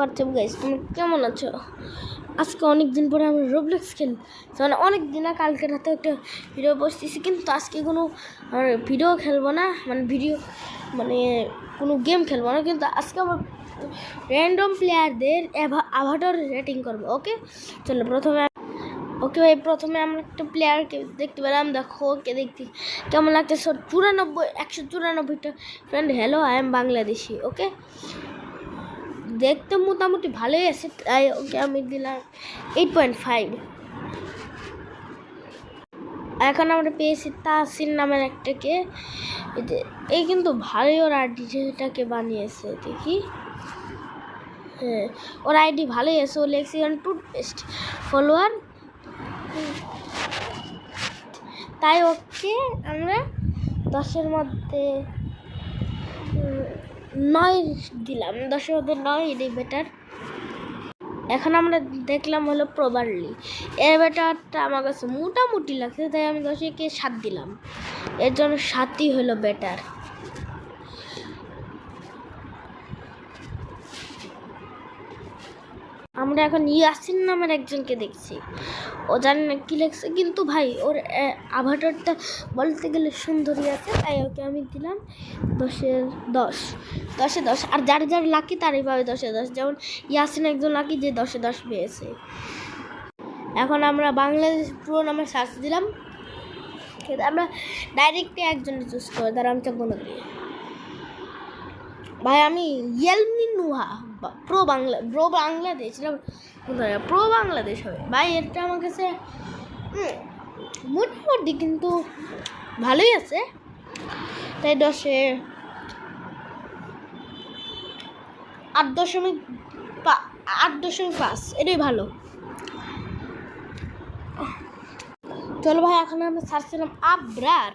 WhatsApp guys, তুমি কেমন আছো? আজকে অনেক দিন পরে আমরা রোবলক্স খেলি, মানে অনেক দিন না, কালকে রাতে একটা ভিডিও বসতেছি, কিন্তু আজকে কোনো ভিডিও খেলবো না, মানে কোনো গেম খেলবো না, কিন্তু আজকে আমার র্যান্ডম প্লেয়ারদের অ্যাভাটার রেটিং করবো। ওকে, চলো প্রথমে আমরা একটা প্লেয়ারকে দেখতে পেলাম। দেখো ওকে দেখতে কেমন লাগতেছে। 194টা friend. Hello, I am Bangladeshi. Okay, দেখতে মোটামুটি ভালোই আছে, তাই ওকে আমি দিলাম 8.5। এখন আমরা পেয়েছি তাসিন নামের একটাকে। এই কিন্তু ভালোই ওর আইডিটাকে বানিয়েছে, দেখি। হ্যাঁ, ওর আইডি ভালোই আছে। ও লেখছে টুথপেস্ট ফলোয়ার, তাই ওকে আমরা 10-এর মধ্যে 9 দিলাম। 10-এর মধ্যে 9, এটাই বেটার। এখন আমরা দেখলাম হলো প্রবারলি। এর বেটারটা আমার কাছে মোটামুটি লাগছে, তাই আমি 10-কে 7 দিলাম। এর জন্য 7ই হলো বেটার। আমরা এখন ইয়াসিন নামের একজনকে দেখছি। ও জানি না কী লেখছে, কিন্তু ভাই ওর আভাটারটা বলতে গেলে সুন্দরী আছে, তাই ওকে আমি দিলাম 10-এর 10। 10-এ 10। আর যার যার লাকি তারই পাবে 10-এ 10। যেমন ইয়াসিন একজন লাকি, যে 10-এ 10 পেয়েছে। এখন আমরা বাংলাদেশ পুরো নামে সার্চ দিলাম, কিন্তু আমরা ডাইরেক্টলি একজনে চুজ করে তার আমি চোখ বন্ধ করি। ভাই আমি ইয়েলমি নুহা প্রো বাংলাদেশ, প্রো বাংলাদেশ হবে ভাই। এটা আমার কাছে মোটামুটি কিন্তু ভালোই আছে, তাই 10-এ 8.5। এটাই ভালো। চলো ভাই, এখন আমরা সার্চ করলাম আবরার।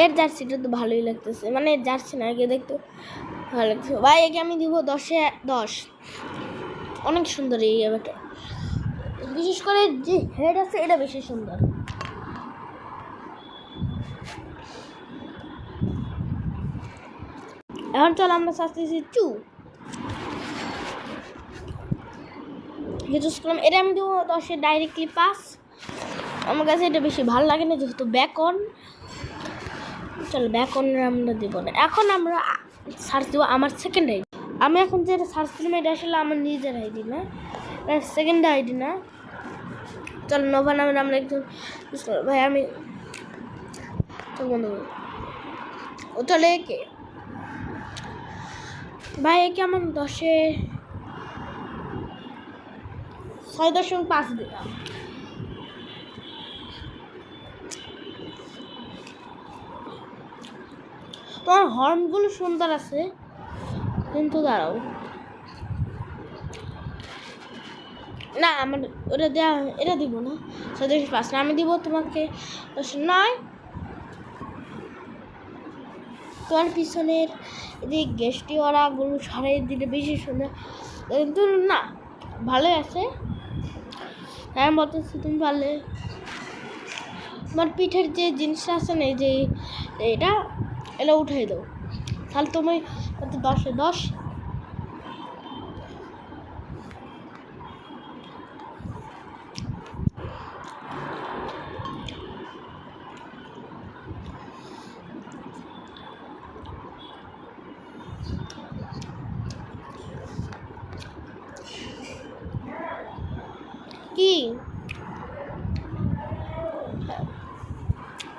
এর জার্সিটা তো ভালোই লাগতেছে, মানে জার্সি না, একে দেখতে ভালো লাগছে ভাই। একে আমি দিব 10-এ 10। অনেক সুন্দর এই জায়গাটা, বিশেষ করে যে হেড আছে এটা বেশি সুন্দর। এখন চল আমরা চাচ্ছি চুজ করলাম। এটা আমি দেবো 10-এ ডাইরেক্টলি 5। আমার কাছে এটা বেশি ভালো লাগে না, যেহেতু ব্যাকন। চল ব্যাকনের আমরা দেবো না। এখন আমরা সার্চ দেবো আমার সেকেন্ড আইডি। আমি এখন যেটা সার্চ দিলাম এটা আসলে আমার নিজের আইডি না, সেকেন্ড আইডি না। চল নোভা নামের আমরা একজন ভাই। আমি চল বন্ধু, ও চলে একে ভাই, একে আমার 10-এ 6.5 দিলাম। তোমার হর্নগুলো সুন্দর আছে, কিন্তু দাঁড়াও না, আমার ওটা দেওয়া, এটা দিব না 6.5 না, আমি দিব তোমাকে 9। তোমার পিছনের যে গেস্টিওয়ালাগুলো সারাই দিলে বেশি সুন্দর, কিন্তু না, ভালোই আছে। তার মতো তুমি পারলে তোমার পিঠের যে জিনিসটা আছে না, যে এটা উঠাই দাও, তাহলে তুমি 10-এ 10। কি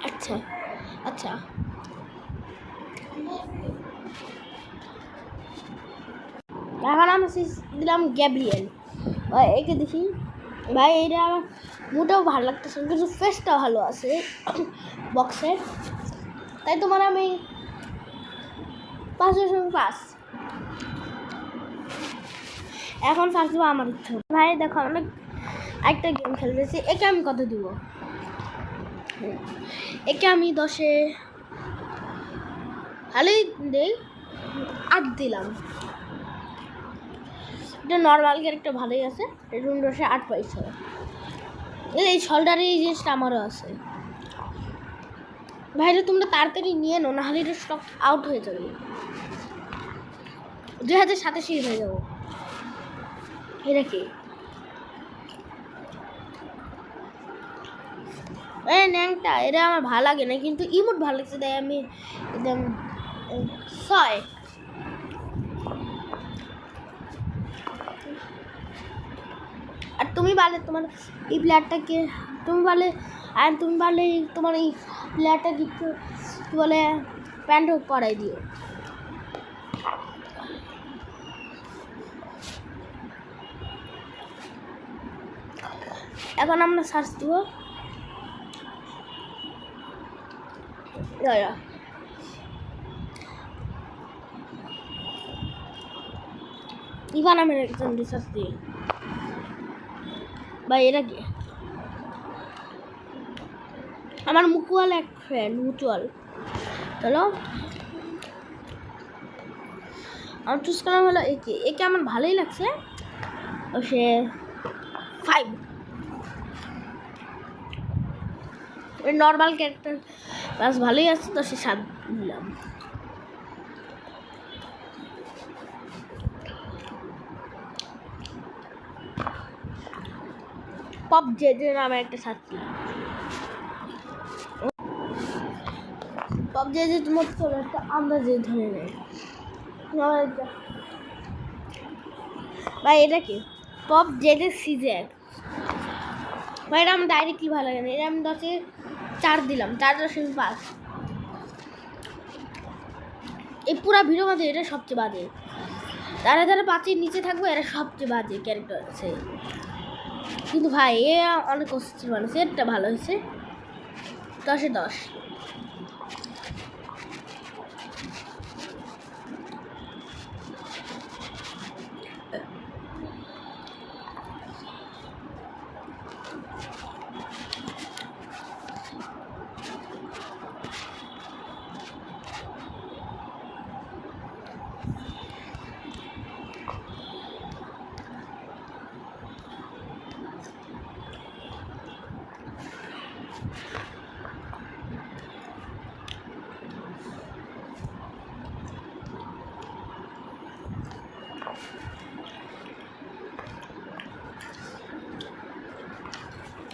আচ্ছা আচ্ছা, এখন আমি দিলাম গ্যাব্রিয়েল। ভাই একে দেখি ভাই, এটা আমার মোটেও ভালো লাগতেছে, কিন্তু ফেসটা ভালো আছে বক্সের, তাই তোমার আমি 5.5। এখন ফার্স্ট দেবো আমার ইচ্ছা। ভাই দেখো, অনেক একটা গেম খেলতেছি। একে আমি কত দিব? একে আমি 10-এ ভালোই দেই 8 দিলাম। এটা নর্মাল ক্যারেক্টার ভালোই আছে, এটা 10-এ 8 পাইছে। এই শোল্ডারে এই জিনিসটা আমারও আছে ভাই, এটা তোমরা তাড়াতাড়ি নিয়ে নাও, নাহলে এটা স্টক আউট হয়ে যাবে। 2027 হয়ে যাবো। এটা কি ন্যাংটা, এটা আমার ভালো লাগে না, কিন্তু ইমোট ভালো লাগছে, তাই আমি একদম 6। আর তুমি বলে তোমার এই প্লেয়ারটাকে, তুমি বলে তোমার এই প্লেয়ারটাকে কি বলে প্যান্ট পরাই দিও। এখন আমরা সার্চ দিব ইভান আমের একজন রিসার্চ দিয়ে ভাই। এটা কি আমার মুকুয়াল এক ফ্রেন্ড মুচুয়াল। চলো আমার চুজ করা হলো একে আমার ভালোই লাগছে, সে 5 নর্মাল ক্যারেক্টার বাস ভালোই আছে, তো সে 7 দিলাম। পপ জে নামে একটা ছাত্রী, পপ জে তোমার একটা আন্দাজে ধরে নেয় ভাই। এটা কি পপ জেডের সিজে ভাই, এটা আমার ডাইরেক্টলি ভালো লাগে না, এটা আমি 10-এ 4 দিলাম, 4.5। এই পুরা ভিডিও মধ্যে এটা সবচেয়ে বাজে, যারা 5-এর নিচে থাকবে এরা সবচেয়ে বাজে ক্যারেক্টার আছে। কিন্তু ভাই এ অনেক অস্থির বানিয়েছে, এটা ভালো হয়েছে, 10-এ 10।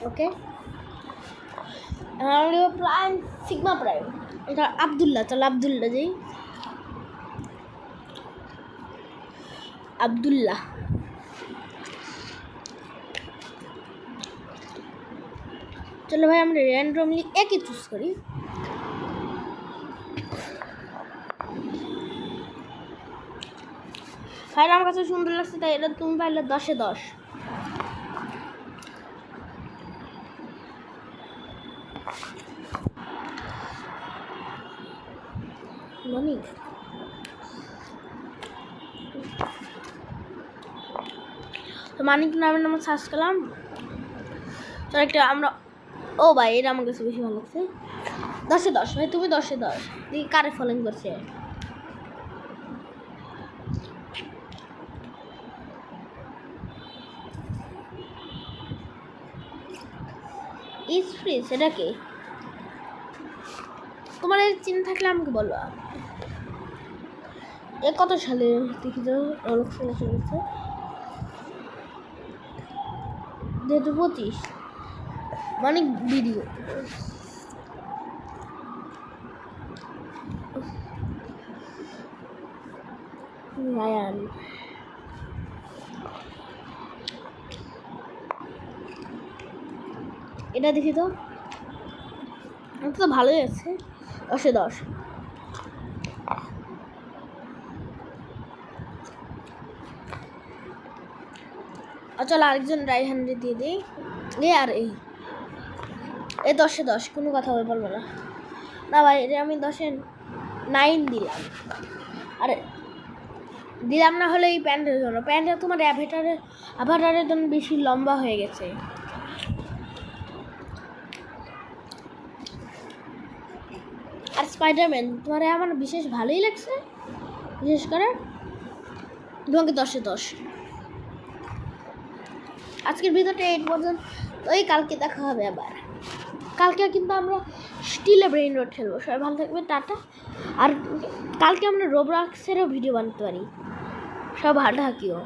ওকে প্রাইম সিগমা প্রাইম, এটা আব্দুল্লাহ। চলো আব্দুল্লাহ যাই, আব্দুল্লাহ। চলো ভাই আমরা র্যান্ডমলি একই চুজ করি। ভাই আমার কাছে সুন্দর লাগছে, তাই এটা তুমি পাইলে 10-এ 10। মানিক তো মানিক নামের নাম সার্চ করলাম, তো একটা আমরা ও ভাই এটা আমার কাছে বেশি ভালো লাগছে, 10-এ 10 ভাই। তুমি 10-এ 10 দেখি কারে ফলোইং করছে। ইজ ফ্রি, সেটা কি তোমার এই চিন্তা থাকলে আমাকে বলো। এ কত সালে দেখি তো অনেক সালে চলেছে, 2025 মানে ভিডিও। রায়ান এটা দেখি তো, এটা তো ভালোই আছে, 10-এ 10। চলো আরেকজন রাইট হ্যান্ডে দিয়ে দিই। আর এই 10-এ 10 কোনো কথা বলবো না। না ভাই এটা আমি 10-এ 9 দিলাম। আরে দিলাম না হলে এই প্যান্টের জন্য, প্যান্টটা তোমার অ্যাভাটারের জন্য বেশি লম্বা হয়ে গেছে। আর স্পাইডারম্যান তোমার আমার বিশেষ ভালোই লাগছে, বিশেষ করে তোমাকে 10-এ 10। আজকের ভিডিওটা এই পর্যন্ত, ওই কালকে দেখা হবে আবার। কালকে কিন্তু আমরা স্টিলে ব্রেইন রোড খেলবো। সবাই ভালো থাকবে, টাটা। আর কালকে আমরা রোবলক্সেরও ভিডিও বানাতে পারি। সব ভালো থাকিও।